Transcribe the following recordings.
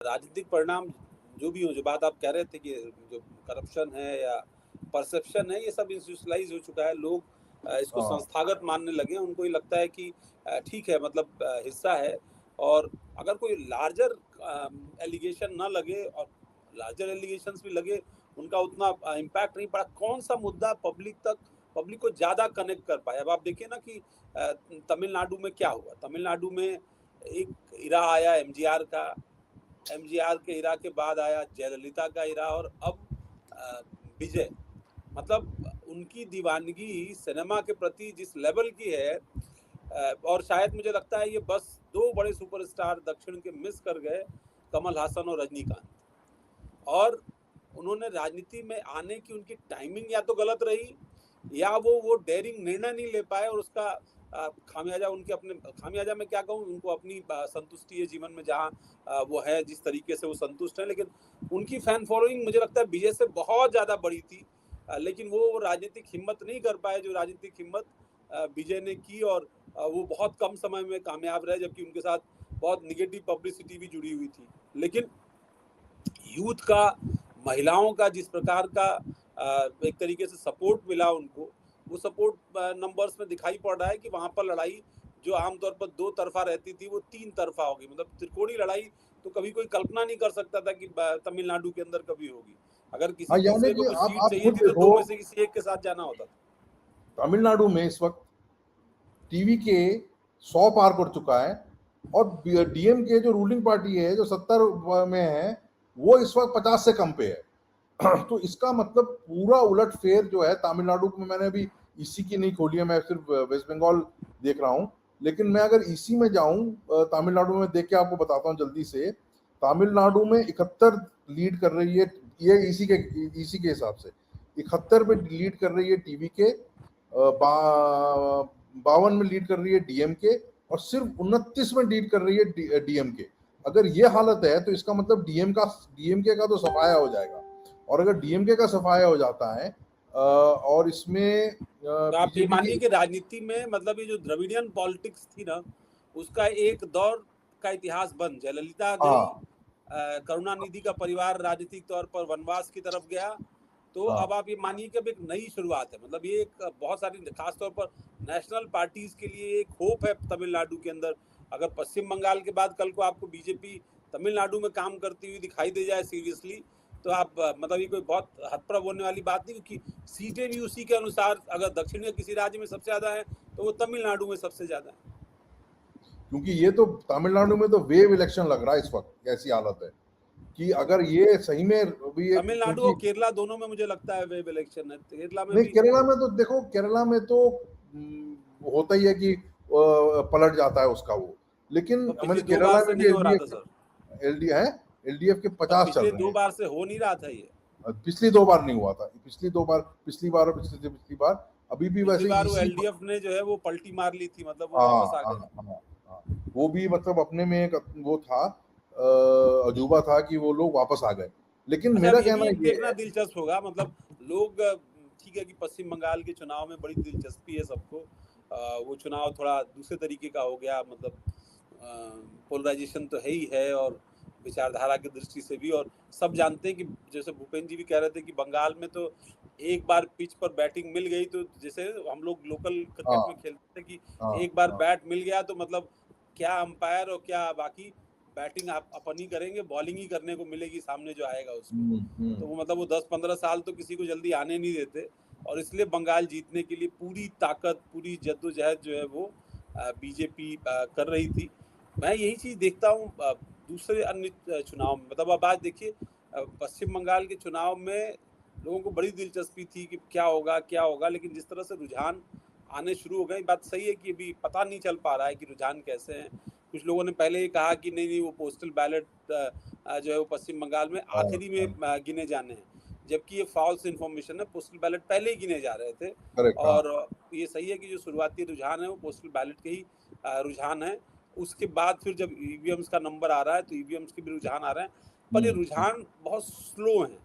राजनीतिक परिणाम जो भी हो, जो बात आप कह रहे थे कि जो करप्शन है या परसेप्शन है, ये सब इंस्टीट्यूशनलाइज हो चुका है। लोग इसको हाँ। संस्थागत मानने लगे हैं। उनको ये लगता है कि ठीक है, मतलब हिस्सा है। और अगर कोई लार्जर एलिगेशन ना लगे और लार्जर एलिगेशंस भी लगे, उनका उतना इम्पैक्ट नहीं पड़ा। कौन सा मुद्दा पब्लिक को ज़्यादा कनेक्ट कर पाया? अब आप देखिए ना कि तमिलनाडु में क्या हुआ। तमिलनाडु में एक इरा आया एमजीआर का, एमजीआर के इरा के बाद आया जयललिता का इरा, और अब विजय। मतलब उनकी दीवानगी सिनेमा के प्रति जिस लेवल की है, और शायद मुझे लगता है ये बस दो बड़े सुपरस्टार दक्षिण के मिस कर गए, कमल हासन और रजनीकांत। और उन्होंने राजनीति में आने की उनकी टाइमिंग या तो गलत रही, या वो डेयरिंग निर्णय नहीं ले पाए, और उसका खामियाजा उनके अपने, खामियाजा में क्या कहूँ, उनको अपनी संतुष्टि है जीवन में, जहाँ वो है जिस तरीके से वो संतुष्ट है। लेकिन उनकी फैन फॉलोइंग मुझे लगता है विजय से बहुत ज़्यादा बड़ी थी। लेकिन वो राजनीतिक हिम्मत नहीं कर पाए जो राजनीतिक हिम्मत विजय ने की, और वो बहुत कम समय में कामयाब रहे, जबकि उनके साथ बहुत निगेटिव पब्लिसिटी भी जुड़ी हुई थी। लेकिन यूथ का, महिलाओं का जिस प्रकार का एक तरीके से सपोर्ट मिला उनको, वो सपोर्ट नंबर्स में दिखाई पड़ रहा है कि वहाँ पर लड़ाई जो आमतौर पर दो तरफा रहती थी, वो तीन तरफा होगी। मतलब त्रिकोणीय लड़ाई तो कभी कोई कल्पना नहीं कर सकता था कि तमिलनाडु के अंदर कभी होगी। अगर किसी हाँ, यानी दूसरे को कि कोई सीट आप चाहिए खुद थी तो देखो, दो में से किसी एक के साथ जाना होता था। तमिलनाडु में इस वक्त टीवी के 100 पार कर चुका है, और डीएम के जो रूलिंग पार्टी है, जो 70 में है, वो इस वक्त 50 से कम पे है। तो इसका मतलब पूरा उलट फेर जो है तमिलनाडु में, मैंने अभी ईसी की नहीं खोली है, मैं सिर्फ वेस्ट बंगाल देख रहा हूं। लेकिन मैं अगर ईसी में जाऊं, तमिलनाडु में देख के आपको बताता हूं जल्दी से। तमिलनाडु में 71 लीड कर रही है, ये ईसी के हिसाब से 71 पे लीड कर रही है टीवी के, 52 में लीड कर रही है डीएमके, और सिर्फ 29 में लीड कर रही है डीएमके। अगर ये हालत है तो इसका मतलब डीएमके का तो सफाया हो जाएगा। और अगर डीएमके का सफाया हो जाता है और इसमें तो आप ये बीजेपी मानिए की, कि राजनीति में, मतलब ये जो द्रविडियन पॉलिटिक्स थी ना, उसका एक दौर का इतिहास बन, जयललिता गई, हाँ करुणानिधि का परिवार राजनीतिक तौर पर वनवास की तरफ गया। तो हाँ अब आप ये मानिए कि अब एक नई शुरुआत है। मतलब ये एक बहुत सारी, खासतौर पर नेशनल पार्टीज के लिए एक होप है तमिलनाडु के अंदर। अगर पश्चिम बंगाल के बाद कल को आपको बीजेपी तमिलनाडु में काम करती हुई दिखाई दे जाए सीरियसली, तो आप मतलब ये कोई बहुत हतप्रभ होने वाली बात नहीं, क्योंकि सीटें भी उसी के अनुसार, अगर दक्षिण के किसी राज्य में सबसे ज़्यादा है तो वो तमिलनाडु में सबसे ज़्यादा है। क्योंकि ये तो तमिलनाडु में तो वेव इलेक्शन लग रहा है इस वक्त। ऐसी हालत है कि अगर ये सही में भी एक, तमिलनाडु और क्योंकि केरला दोनों में मुझे लगता है वेब इलेक्शन है। केरला में नहीं, भी केरला में तो देखो, केरला में तो होता ही है कि पलट जाता है उसका वो। लेकिन तो पिछली मतलब दो बार केरला से में भी नहीं हो रहा था एलडीएफ, सर। एलडी है, एलडीएफ के पर 50 चल पिछले रहे दो हैं। बार से हो नहीं रहा था ये। पिछली 2 बार नहीं हुआ था, पिछली 2 बार, पिछली बार और पिछली बार अभी भी पिछली वैसे बार वो इसी। एलडीएफ ने जो है वो पलटी मार ली थी, मतलब वो हाँ वापस आ हाँ गए। हाँ हाँ, वो भी मतलब अपने में एक वो था, अजूबा था कि वो लोग वापस आ गए। लेकिन अच्छा, अब मेरा ये भी कहना एक ये देखना है, दिलचस्प होगा। मतलब लोग, ठीक है कि पश्चिम बंगाल के चुनाव में बड़ी दिलचस्पी है सबको। वो चुनाव थोड़ा दूसरे तरीके का हो गया। मतलब पोलराइजेशन तो है ही है, और विचारधारा की दृष्टि से भी। और सब जानते हैं कि जैसे भूपेंद्र जी भी कह रहे थे कि बंगाल में तो एक बार पिच पर बैटिंग मिल गई, तो जैसे हम लोग लोकल क्रिकेट में हाँ खेलते थे कि हाँ एक बार हाँ, बैट मिल गया तो मतलब क्या अंपायर और क्या बाकी, बैटिंग आप अपन ही करेंगे, बॉलिंग ही करने को मिलेगी सामने जो आएगा उसको। तो वो मतलब वो 10-15 साल तो किसी को जल्दी आने नहीं देते। और इसलिए बंगाल जीतने के लिए पूरी ताकत, पूरी जद्दोजहद जो है वो बीजेपी कर रही थी। मैं यही चीज़ देखता हूँ दूसरे अन्य चुनाव में। मतलब अब आज देखिए, पश्चिम बंगाल के चुनाव में लोगों को बड़ी दिलचस्पी थी कि क्या होगा क्या होगा, लेकिन जिस तरह से रुझान आने शुरू हो गए, बात सही है कि अभी पता नहीं चल पा रहा है कि रुझान कैसे हैं। कुछ लोगों ने पहले ही कहा कि नहीं नहीं, वो पोस्टल बैलेट जो है वो पश्चिम बंगाल में हाँ आखिरी में हाँ, गिने जाने हैं, जबकि ये फॉल्स इन्फॉर्मेशन है। पोस्टल बैलेट पहले ही गिने जा रहे थे। करेक्ट, हाँ। और ये सही है कि जो शुरुआती रुझान है वो पोस्टल बैलेट के ही रुझान है। उसके बाद फिर जब ईवीएम्स का नंबर आ रहा है तो ईवीएम्स के भी रुझान आ रहे हैं, पर ये रुझान बहुत स्लो हैं।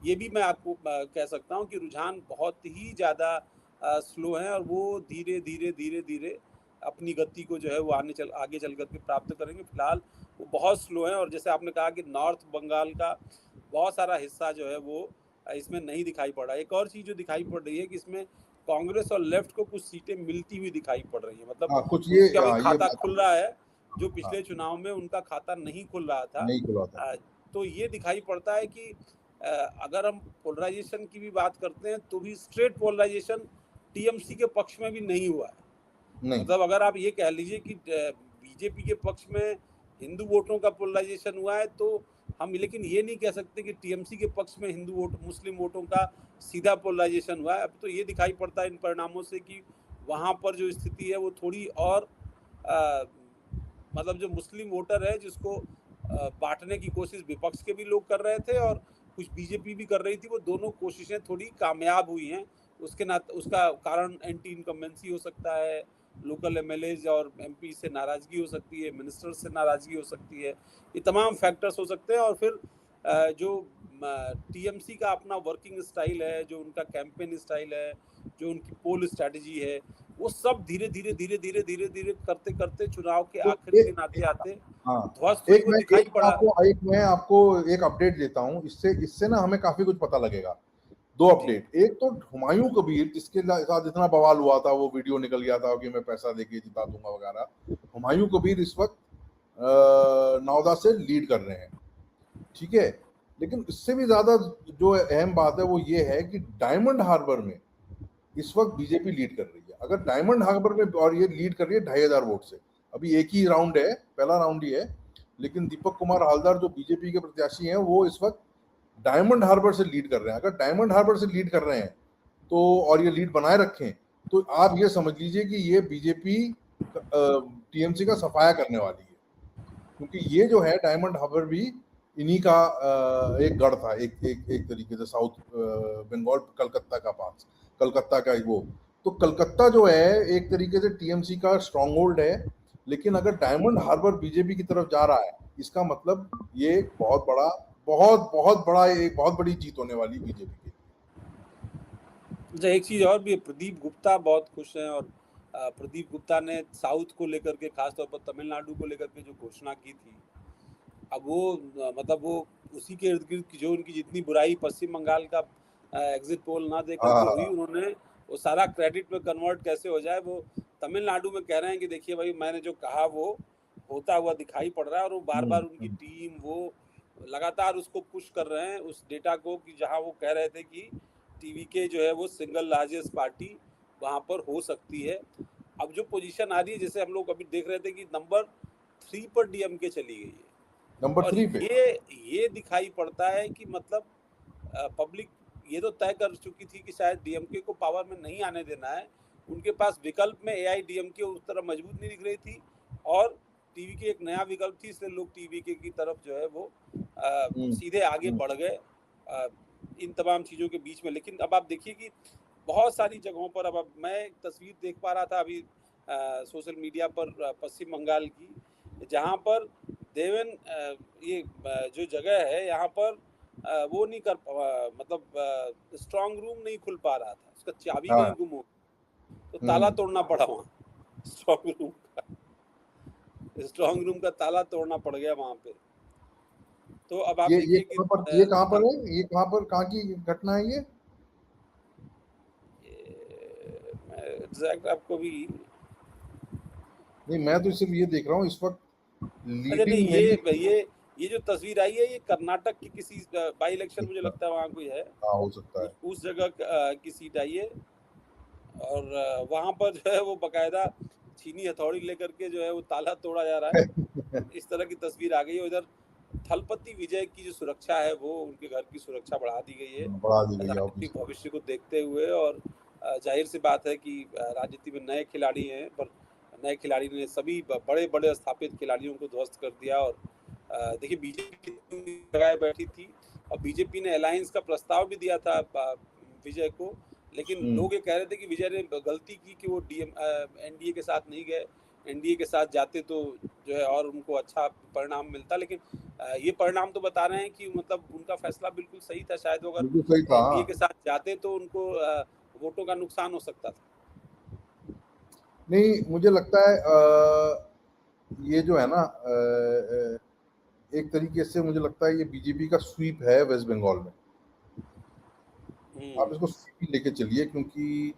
ये भी मैं आपको कह सकता हूँ कि रुझान बहुत ही ज़्यादा स्लो हैं, और वो धीरे धीरे धीरे धीरे अपनी गति को जो है वो आगे चल करके प्राप्त करेंगे। फिलहाल वो बहुत स्लो हैं। और जैसे आपने कहा कि नॉर्थ बंगाल का बहुत सारा हिस्सा जो है वो इसमें नहीं दिखाई पड़ रहा है। एक और चीज़ जो दिखाई पड़ रही है कि इसमें कांग्रेस और लेफ्ट को कुछ सीटें मिलती हुई दिखाई पड़ रही है, मतलब हाँ कुछ ये, उनका भी हाँ ये खाता बात, खुल रहा है, जो हाँ पिछले चुनाव में उनका खाता नहीं खुल रहा था। नहीं खुला था। तो ये दिखाई पड़ता है कि अगर हम पोलराइजेशन की भी बात करते हैं तो भी स्ट्रेट पोलराइजेशन टीएमसी के पक्ष में भी नहीं हुआ है। नहीं, मतलब अगर आप ये कह लीजिए कि बीजेपी के पक्ष में हिंदू वोटों का पोलराइजेशन हुआ है, तो हम लेकिन ये नहीं कह सकते कि टीएमसी के पक्ष में हिंदू वोट मुस्लिम वोटों का सीधा पोलराइजेशन हुआ है। अब तो ये दिखाई पड़ता है इन परिणामों से कि वहाँ पर जो स्थिति है वो थोड़ी और मतलब जो मुस्लिम वोटर है जिसको बांटने की कोशिश विपक्ष के भी लोग कर रहे थे और कुछ बीजेपी भी कर रही थी, वो दोनों कोशिशें थोड़ी कामयाब हुई हैं। उसका कारण एंटी इनकम्बेंसी हो सकता है, लोकल एमएलएज और एमपी से नाराजगी हो सकती है, मिनिस्टर से नाराजगी हो सकती है, ये तमाम फैक्टर्स हो सकते हैं। और फिर जो टीएमसी का अपना वर्किंग स्टाइल है, जो उनका कैंपेन स्टाइल है, जो उनकी पोल स्ट्रैटेजी है, वो सब धीरे धीरे धीरे धीरे धीरे धीरे करते करते चुनाव के तो आखिरी दिन एक, आते आते हाँ ध्वस्त हुई, वो दिखाई पड़ा। एक मैं आपको एक अपडेट देता हूँ, इससे इससे ना हमें काफी कुछ पता लगेगा। दो जी अपडेट, एक तो हुमायूं कबीर जिसके साथ इतना बवाल हुआ था, वो वीडियो निकल गया था कि मैं पैसा देके जिता दूंगा वगैरह। हुमायूं कबीर इस वक्त नौदा से लीड कर रहे हैं, ठीक है। लेकिन इससे भी ज्यादा जो अहम बात है वो ये है कि डायमंड हार्बर में इस वक्त बीजेपी लीड कर रही है। अगर डायमंड हार्बर में, और ये लीड कर रही है 2,500 वोट से, अभी एक ही राउंड है, पहला राउंड ही है, लेकिन दीपक कुमार हालदार जो बीजेपी के प्रत्याशी हैं वो इस वक्त डायमंड हार्बर से लीड कर रहे हैं। अगर डायमंड हार्बर से लीड कर रहे हैं तो, और ये लीड बनाए रखें, तो आप ये समझ लीजिए कि ये बीजेपी टीएमसी का सफाया करने वाली है, क्योंकि ये जो है डायमंड हार्बर भी इन्हीं का एक गढ़ था, एक तरीके से साउथ बंगाल, कलकत्ता का पास, कलकत्ता का वो। तो कलकत्ता जो है एक तरीके से टीएमसी का स्ट्रॉन्ग होल्ड है। लेकिन अगर डायमंड हार्बर बीजेपी की तरफ जा रहा है, इसका मतलब ये एक बहुत बड़ा, बहुत बड़ा, एक बहुत बड़ी जीत होने वाली बीजेपी की। अच्छा, एक चीज़ और भी है, प्रदीप गुप्ता बहुत खुश हैं। और प्रदीप गुप्ता ने साउथ को लेकर के, खासतौर पर तमिलनाडु को लेकर के जो घोषणा की थी, अब वो मतलब वो उसी के इर्द गिर्द की जो उनकी जितनी बुराई पश्चिम बंगाल का एग्जिट पोल ना दे करके हुई, हाँ, उन्होंने वो सारा क्रेडिट में कन्वर्ट कैसे हो जाए, वो तमिलनाडु में कह रहे हैं कि देखिए भाई, मैंने जो कहा वो होता हुआ दिखाई पड़ रहा है। और वो बार बार उनकी टीम वो लगातार उसको पुश कर रहे हैं उस डेटा को, कि जहां वो कह रहे थे कि टीवी के जो है वो सिंगल लार्जेस्ट पार्टी वहां पर हो सकती है। अब जो पोजीशन आ रही है, जैसे हम लोग अभी देख रहे थे कि नंबर 3 पर डीएमके चली गई है। नंबर और 3 पे। ये दिखाई पड़ता है कि मतलब पब्लिक ये तो तय कर चुकी थी कि शायद डीएमके को पावर में नहीं आने देना है। उनके पास विकल्प में एआईडीएमके उस तरह मजबूत नहीं दिख रही थी, और टीवी की एक नया विकल्प थी, इसलिए लोग टीवी के की तरफ जो है वो सीधे आगे बढ़ गए इन तमाम चीज़ों के बीच में। लेकिन अब आप देखिए कि बहुत सारी जगहों पर, अब मैं एक तस्वीर देख पा रहा था अभी सोशल मीडिया पर पश्चिम बंगाल की, जहाँ पर देवेन ये जो जगह है यहाँ पर वो नहीं कर मतलब स्ट्रांग रूम नहीं खुल पा रहा था, उसका चाबी कहीं हाँ। गुम हो, तो ताला तोड़ना पड़ा वहाँ स्ट्रांग रूम का ताला तोड़ना पड़ गया वहाँ पे। तो अब आप ये देखिए कि कहाँ पर, ये कहाँ पर है, ये कहाँ पर, कहाँ की घटना है ये? मैं एग्जैक्ट आपको भी, नहीं, मैं तो सिर्फ ये देख रहा हूँ इस वक्त अच्छा नहीं, लीडिंग में। ये जो तस्वीर आई है, ये कर्नाटक की किसी बाई इलेक्शन, मुझे अच्छा, लगता है वहाँ कोई है, हाँ हो सकता है। उस जगह की सीट आई है। और वहाँ पर जो है वो बकायदा छीनी हथौड़ी लेकर के जो है वो ताला तोड़ा जा रहा है, इस तरह की तस्वीर आ गई है। उधर थलपति विजय की जो सुरक्षा है, वो उनके घर की सुरक्षा बढ़ा दी गई है बढ़ा दी गई राजनीतिक ऑब्वियसली। भविष्य को देखते हुए। और जाहिर सी बात है कि राजनीति में नए खिलाड़ी हैं, पर नए खिलाड़ी ने सभी बड़े बड़े स्थापित खिलाड़ियों को ध्वस्त कर दिया। और देखिए, बीजेपी लगाए बैठी थी, और बीजेपी ने अलायंस का प्रस्ताव भी दिया था विजय को, लेकिन लोग ये कह रहे थे कि विजय ने गलती की कि वो एनडीए के साथ नहीं गए, एनडीए के साथ जाते तो जो है और उनको अच्छा परिणाम मिलता। लेकिन ये परिणाम तो बता रहे हैं कि मतलब उनका फैसला बिल्कुल सही था, शायद वो बिल्कुल अगर सही था। एनडीए के साथ जाते तो उनको वोटों का नुकसान हो सकता था। नहीं, मुझे लगता है ये जो है ना, एक तरीके से मुझे लगता है ये बीजेपी का स्वीप है वेस्ट बंगाल में। आप इसको स्वीप ही लेके चलिए, क्योंकि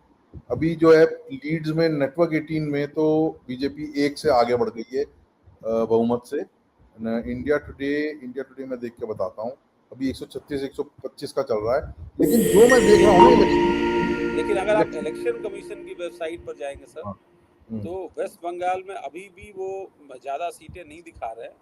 अभी जो है लीड्स में नेटवर्क 18 में तो बीजेपी 1 से आगे बढ़ गई है बहुमत से। इंडिया टुडे में देख के बताता हूँ, अभी 136 125 का चल रहा है। लेकिन जो मैं देख रहा हूँ लेकिन अगर आप इलेक्शन कमीशन की वेबसाइट पर जाएंगे सर, हाँ, तो वेस्ट बंगाल में अभी भी वो ज्यादा सीटें नहीं दिखा रहे हैं।